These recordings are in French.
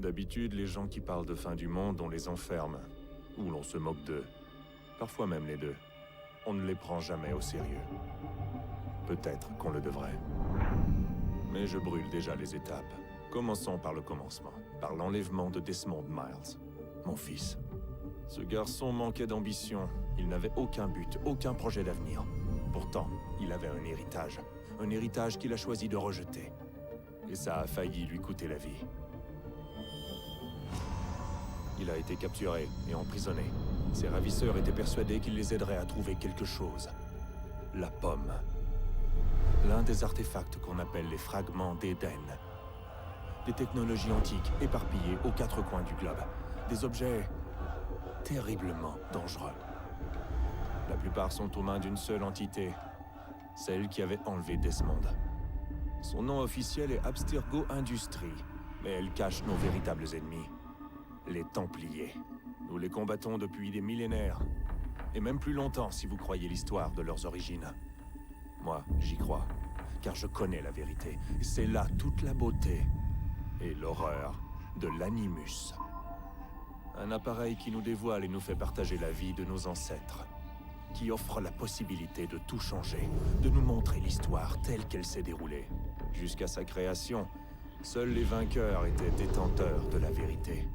D'habitude, les gens qui parlent de fin du monde, on les enferme. Ou l'on se moque d'eux. Parfois même les deux. On ne les prend jamais au sérieux. Peut-être qu'on le devrait. Mais je brûle déjà les étapes. Commençons par le commencement. Par l'enlèvement de Desmond Miles. Mon fils. Ce garçon manquait d'ambition. Il n'avait aucun but, aucun projet d'avenir. Pourtant, il avait un héritage. Un héritage qu'il a choisi de rejeter. Et ça a failli lui coûter la vie. Il a été capturé et emprisonné. Ses ravisseurs étaient persuadés qu'il les aiderait à trouver quelque chose. La pomme. L'un des artefacts qu'on appelle les fragments d'Éden. Des technologies antiques éparpillées aux quatre coins du globe. Des objets terriblement dangereux. La plupart sont aux mains d'une seule entité, celle qui avait enlevé Desmond. Son nom officiel est Abstergo Industries, mais elle cache nos véritables ennemis. Les Templiers. Nous les combattons depuis des millénaires. Et même plus longtemps si vous croyez l'histoire de leurs origines. Moi, j'y crois, car je connais la vérité. C'est là toute la beauté et l'horreur de l'Animus. Un appareil qui nous dévoile et nous fait partager la vie de nos ancêtres. Qui offre la possibilité de tout changer, de nous montrer l'histoire telle qu'elle s'est déroulée. Jusqu'à sa création, seuls les vainqueurs étaient détenteurs de la vérité.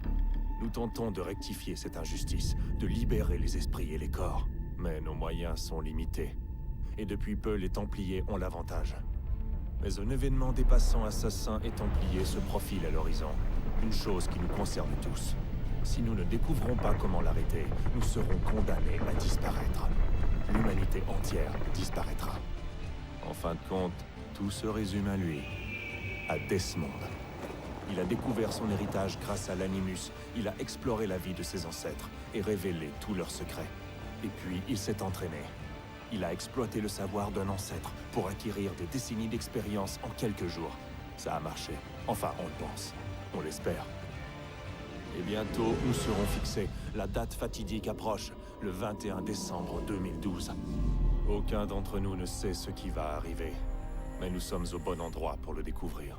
Nous tentons de rectifier cette injustice, de libérer les esprits et les corps. Mais nos moyens sont limités. Et depuis peu, les Templiers ont l'avantage. Mais un événement dépassant assassins et Templiers se profile à l'horizon. Une chose qui nous concerne tous. Si nous ne découvrons pas comment l'arrêter, nous serons condamnés à disparaître. L'humanité entière disparaîtra. En fin de compte, tout se résume à lui. À Desmond. Il a découvert son héritage grâce à l'Animus. Il a exploré la vie de ses ancêtres et révélé tous leurs secrets. Et puis, il s'est entraîné. Il a exploité le savoir d'un ancêtre pour acquérir des décennies d'expérience en quelques jours. Ça a marché. Enfin, on le pense. On l'espère. Et bientôt, nous serons fixés. La date fatidique approche, le 21 décembre 2012. Aucun d'entre nous ne sait ce qui va arriver. Mais nous sommes au bon endroit pour le découvrir.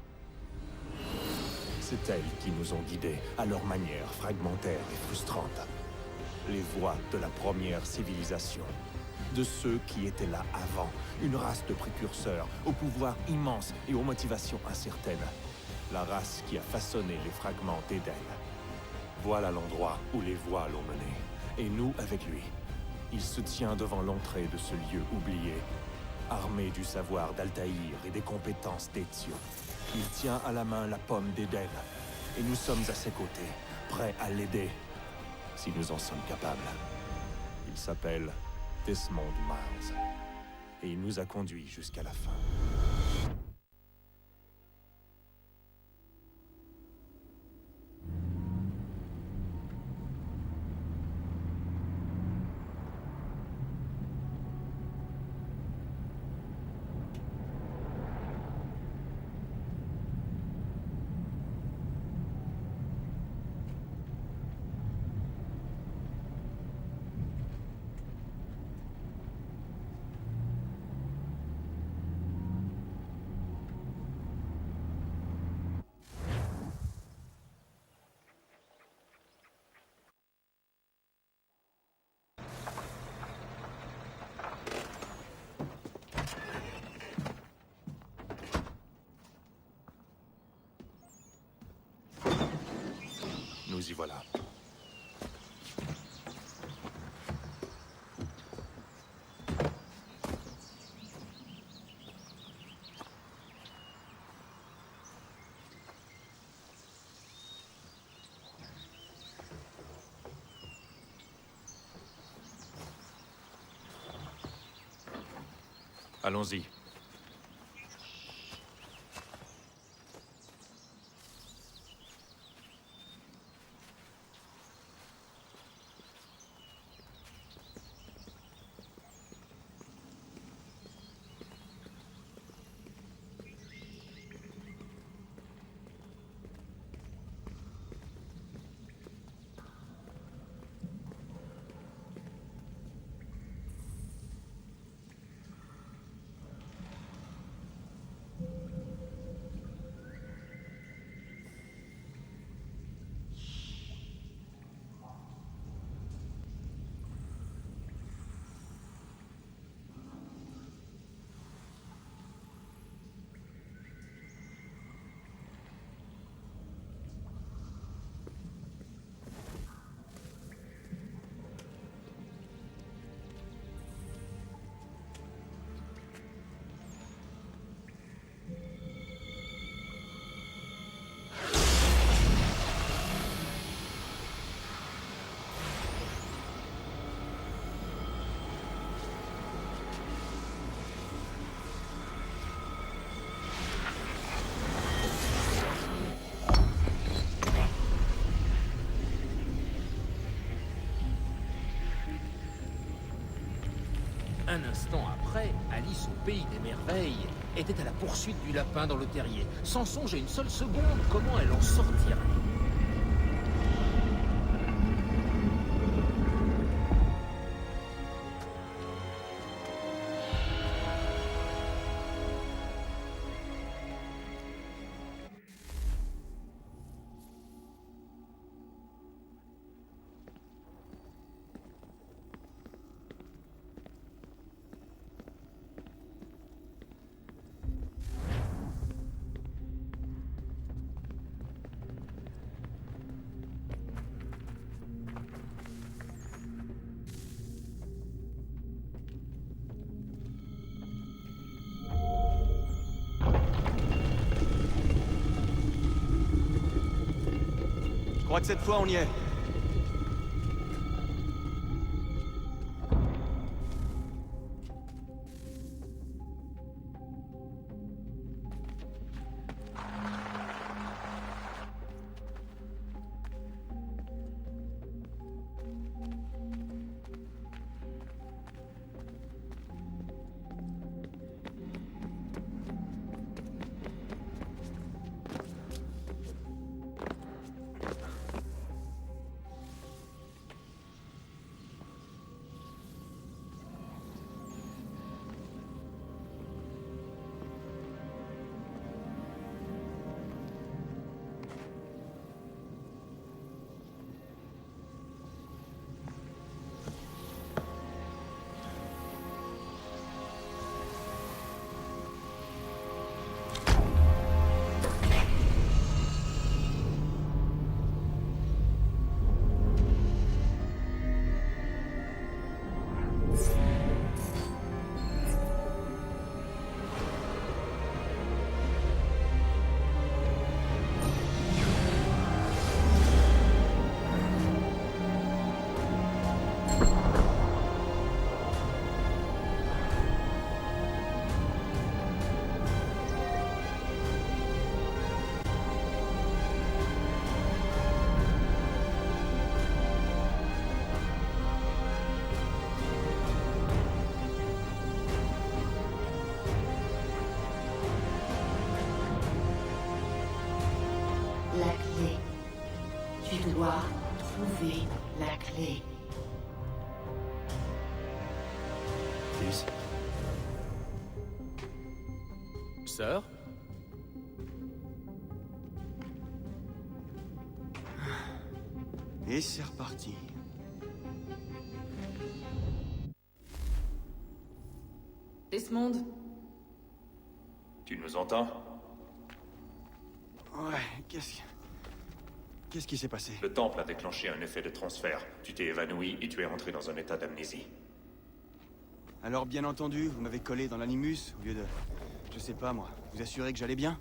C'est elles qui nous ont guidés, à leur manière fragmentaire et frustrante. Les voies de la première civilisation. De ceux qui étaient là avant. Une race de précurseurs, au pouvoir immense et aux motivations incertaines. La race qui a façonné les fragments d'Éden. Voilà l'endroit où les voies l'ont mené. Et nous avec lui. Il se tient devant l'entrée de ce lieu oublié. Armé du savoir d'Altaïr et des compétences d'Ezio. Il tient à la main la pomme d'Éden. Et nous sommes à ses côtés, prêts à l'aider. Si nous en sommes capables. Il s'appelle Desmond Miles. Et il nous a conduits jusqu'à la fin. Nous y voilà. Allons-y. Un instant après, Alice au pays des merveilles était à la poursuite du lapin dans le terrier, sans songer une seule seconde comment elle en sortirait. Je crois que cette fois on y est. La clé. Tu dois trouver la clé. Fils. Sœur? Et c'est reparti. Desmond, Tu nous entends? Ouais, Qu'est-ce qui s'est passé? Le temple a déclenché un effet de transfert. Tu t'es évanoui et tu es rentré dans un état d'amnésie. Alors bien entendu, vous m'avez collé dans l'animus au lieu de... Je sais pas moi, vous assurer que j'allais bien?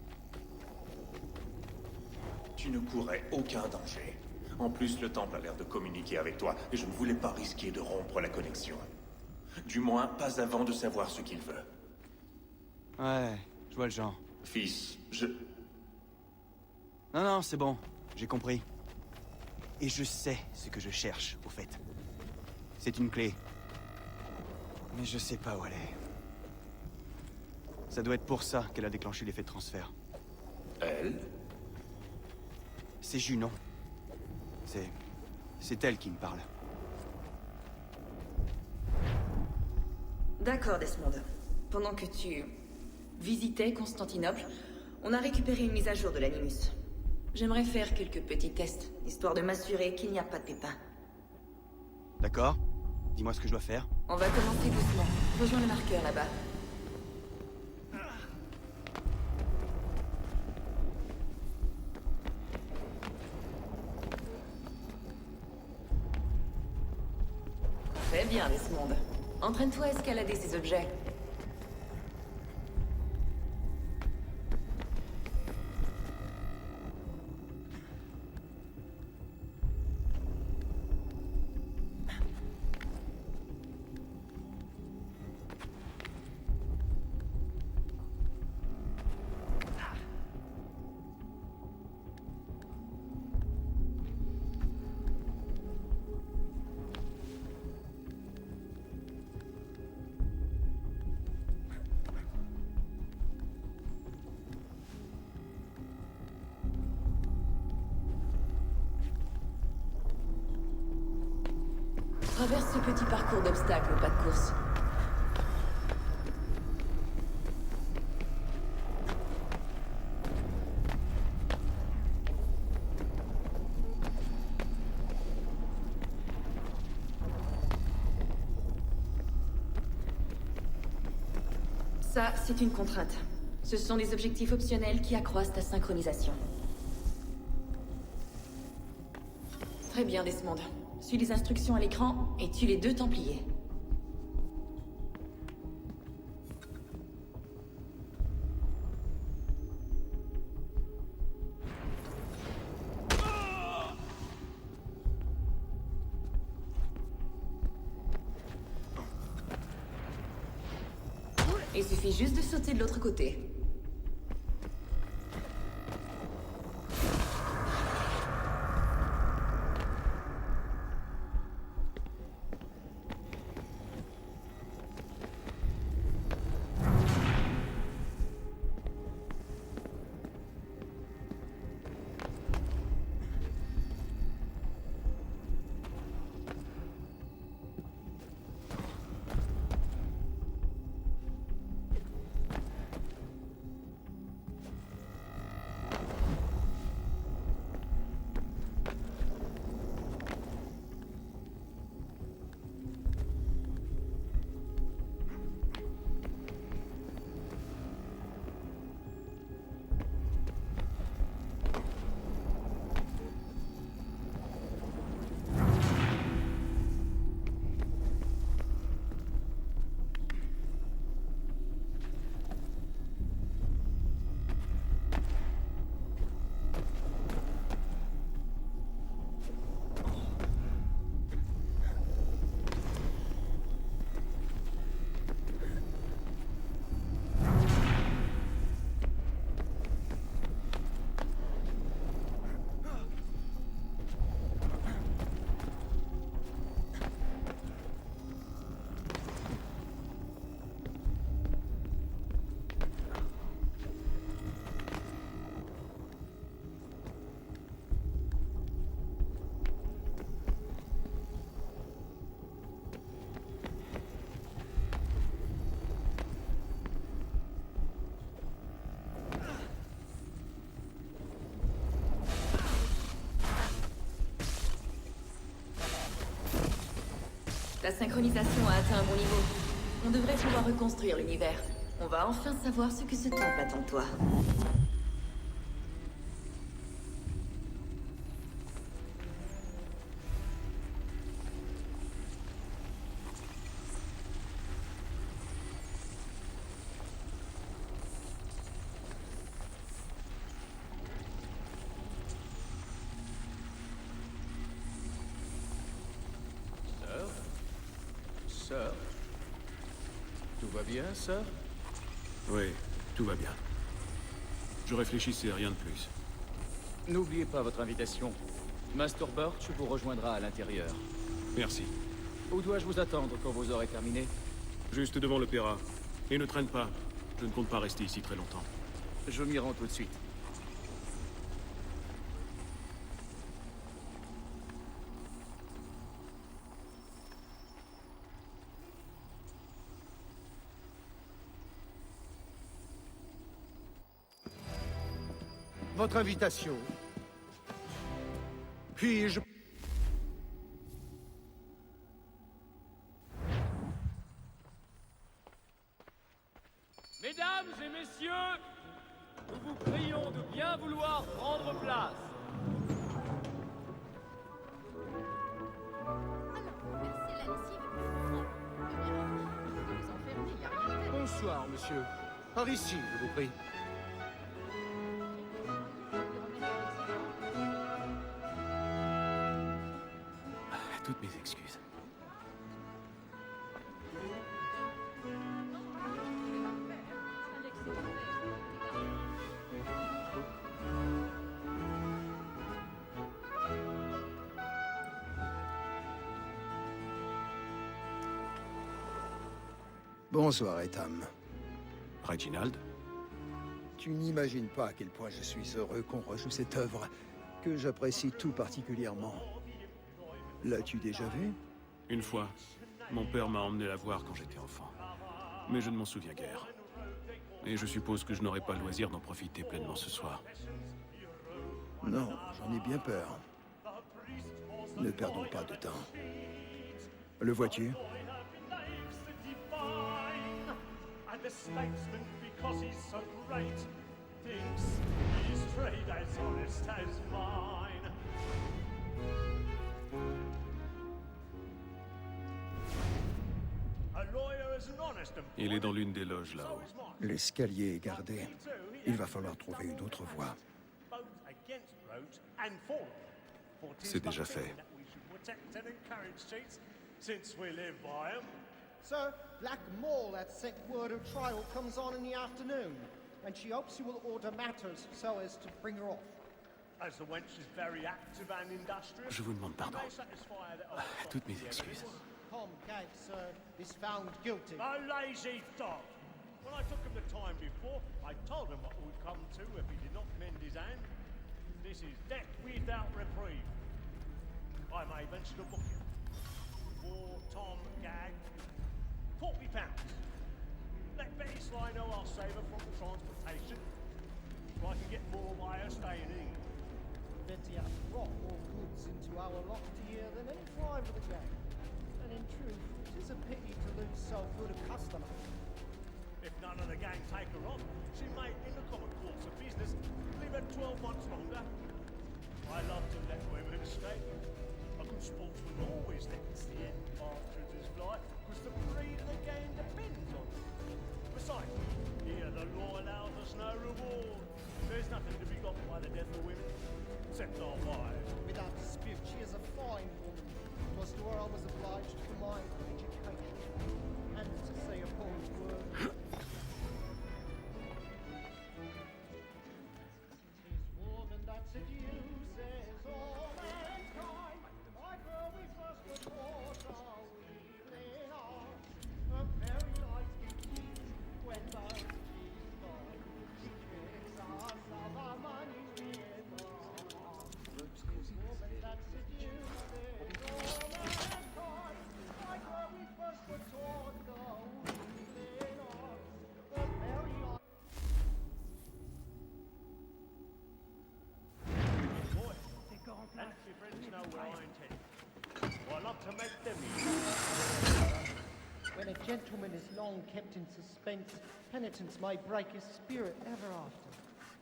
Tu ne courais aucun danger. En plus, le temple a l'air de communiquer avec toi, et je ne voulais pas risquer de rompre la connexion. Du moins, pas avant de savoir ce qu'il veut. Ouais, je vois le genre. Fils, Non, c'est bon, j'ai compris. Et je sais ce que je cherche, au fait. C'est une clé. Mais je sais pas où elle est. Ça doit être pour ça qu'elle a déclenché l'effet de transfert. Elle? C'est Junon. C'est elle qui me parle. D'accord, Desmond. Pendant que tu visitais Constantinople, on a récupéré une mise à jour de l'Animus. J'aimerais faire quelques petits tests, histoire de m'assurer qu'il n'y a pas de pépins. D'accord? Dis-moi ce que je dois faire. On va commencer doucement. Rejoins le marqueur là-bas. Très bien, Desmond. Entraîne-toi à escalader ces objets. Traverse ce petit parcours d'obstacles au pas de course. Ça, c'est une contrainte. Ce sont des objectifs optionnels qui accroissent ta synchronisation. Très bien, Desmond. Suis les instructions à l'écran et tue les 2 Templiers. Il suffit juste de sauter de l'autre côté. La synchronisation a atteint un bon niveau. On devrait pouvoir reconstruire l'univers. On va enfin savoir ce que ce temple attend de toi. Sœur? Tout va bien, sœur? Oui, tout va bien. Je réfléchissais, rien de plus. N'oubliez pas votre invitation. Master Birch vous rejoindra à l'intérieur. Merci. Où dois-je vous attendre quand vous aurez terminé? Juste devant l'opéra. Et ne traîne pas. Je ne compte pas rester ici très longtemps. Je m'y rends tout de suite. Votre invitation. Puis-je... Mesdames et messieurs, nous vous prions de bien vouloir prendre place. Bonsoir, monsieur. Par ici, je vous prie. Toutes mes excuses. Bonsoir, Etham. Reginald? Tu n'imagines pas à quel point je suis heureux qu'on rejoue cette œuvre, que j'apprécie tout particulièrement. L'as-tu déjà vue? Une fois, mon père m'a emmené la voir quand j'étais enfant. Mais je ne m'en souviens guère. Et je suppose que je n'aurai pas le loisir d'en profiter pleinement ce soir. Non, j'en ai bien peur. Ne perdons pas de temps. Le vois-tu? And the statesman, because he's so great, thinks his trade as honest as mine. A lawyer is an honest Il est dans l'une des loges là-haut. L'escalier est gardé. Il va falloir trouver une autre voie. C'est déjà fait. Sir, Black Mall at sick word of trial comes on in the afternoon, and she hopes you will order matters so as to bring her off. As the wench is very active and industrious, Je vous demande pardon. Toutes mes excuses. Tom Gag, sir, is found guilty. A lazy dog! When I took him the time before, I told him what would come to if he did not mend his hand. This is death without reprieve. I may venture to book him. For Tom Gag, £40. Let Betty Sly know I'll save her from the transportation, so I can get more by her staying in England. Betty has brought more goods into our loft here than any driver of the gang. And in truth, it is a pity to lose so good a customer. If none of the gang take her on, she may, in the common course of business, leave her 12 months longer. I love to let women stay. A good sportsman always lets the end partridges fly, because the breed of the game depends on it. Besides, here the law allows us no reward. There's nothing to be got by the death of women, except our wives. Without dispute, she is a fine woman. It was to her I was obliged for my education, and to say a poet's word. Tis woman that seduces all mankind, like her we first were taught our weakling art. A very nice boutique, when first she's gone, she tricks us of our money's being gone. Tis woman that seduces all mankind, like her we first were taught our weakling art. A very nice. Boy, and if your friends know where I intend, well, I love to make them easy. When a gentleman is long kept in suspense, penitence may break his spirit ever after.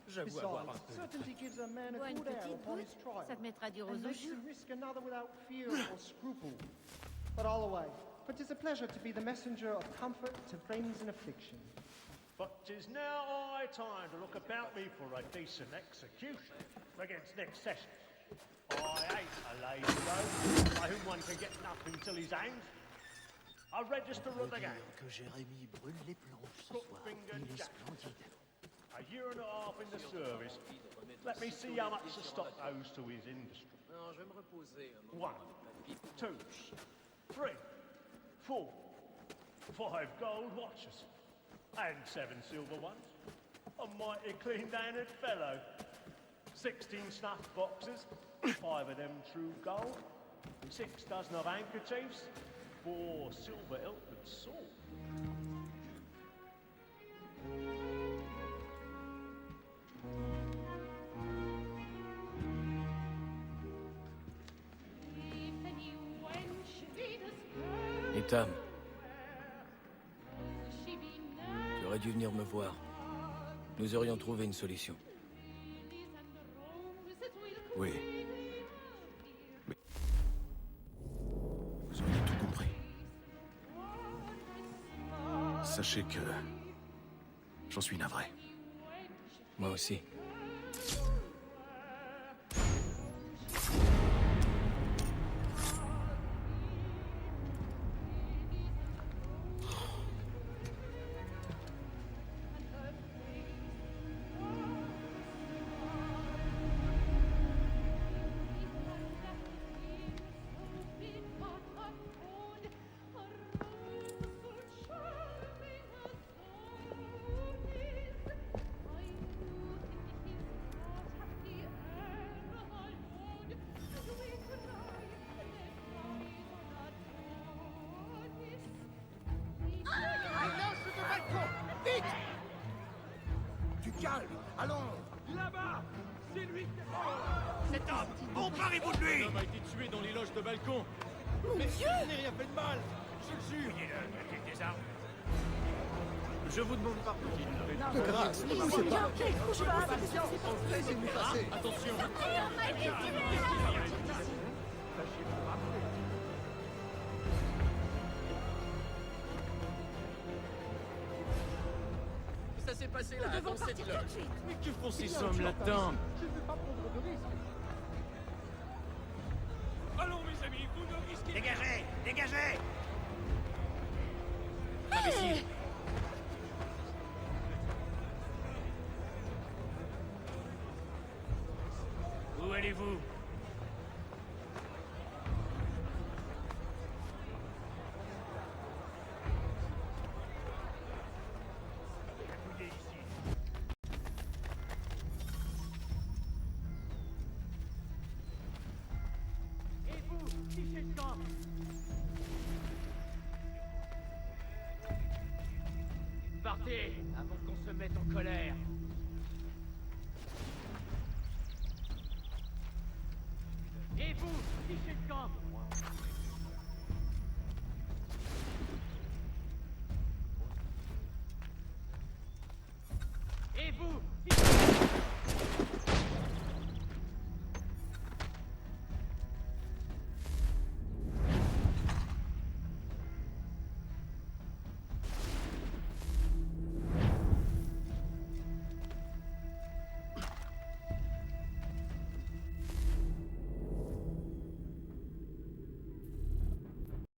J'avoue avoir un Besides, peu. certainty gives a man a Bois une good air petite upon his goutte, trial, ça te mettra du rose and aux makes joues. him risk another without fear or scruple. But all away, for 'tis a pleasure to be the messenger of comfort to friends in affliction. But 'tis now high time to look about me for a decent execution against next session. I hate a lazy rogue by whom one can get nothing till he's hanged. A register of the gang. Que Jérémy brûle les planches ce soir. Crookfinger Il est Jack. splendide. A year and a half in the service. Let me see how much the stock owes to his industry. Non, je vais me reposer un moment. 1, 2, 3, 4, 5 gold watches, and 7 silver ones. A mighty clean-handed fellow. 16 snuff boxes, 5 of them true gold, 6 dozen of handkerchiefs, 4 silver hilted swords. Ethan, tu aurais dû venir me voir. Nous aurions trouvé une solution. Oui. Mais... Vous auriez tout compris. Sachez que... j'en suis navré. Moi aussi. calme. Allons. Là-bas! C'est lui qui... Cet homme, emparez-vous de lui. L'homme a été tué dans les loges de balcon. Mon Dieu! Je n'ai rien fait de mal. Je le jure. Avec des armes. Je vous demande pardon. De grâce, ne poussez pas. Laissez-nous passer. Attention. Ça s'est passé là, dans cette loge. Mais que font ces hommes là-dedans? Je ne veux pas prendre de risque. Allons, mes amis, vous ne risquez rien. Dégagez! Dégagez! Imbécile. Où allez-vous? Fouillez ici. Et vous, fichez le camp. Partez, avant qu'on se mette en colère. Et vous, fichez le camp. Et vous,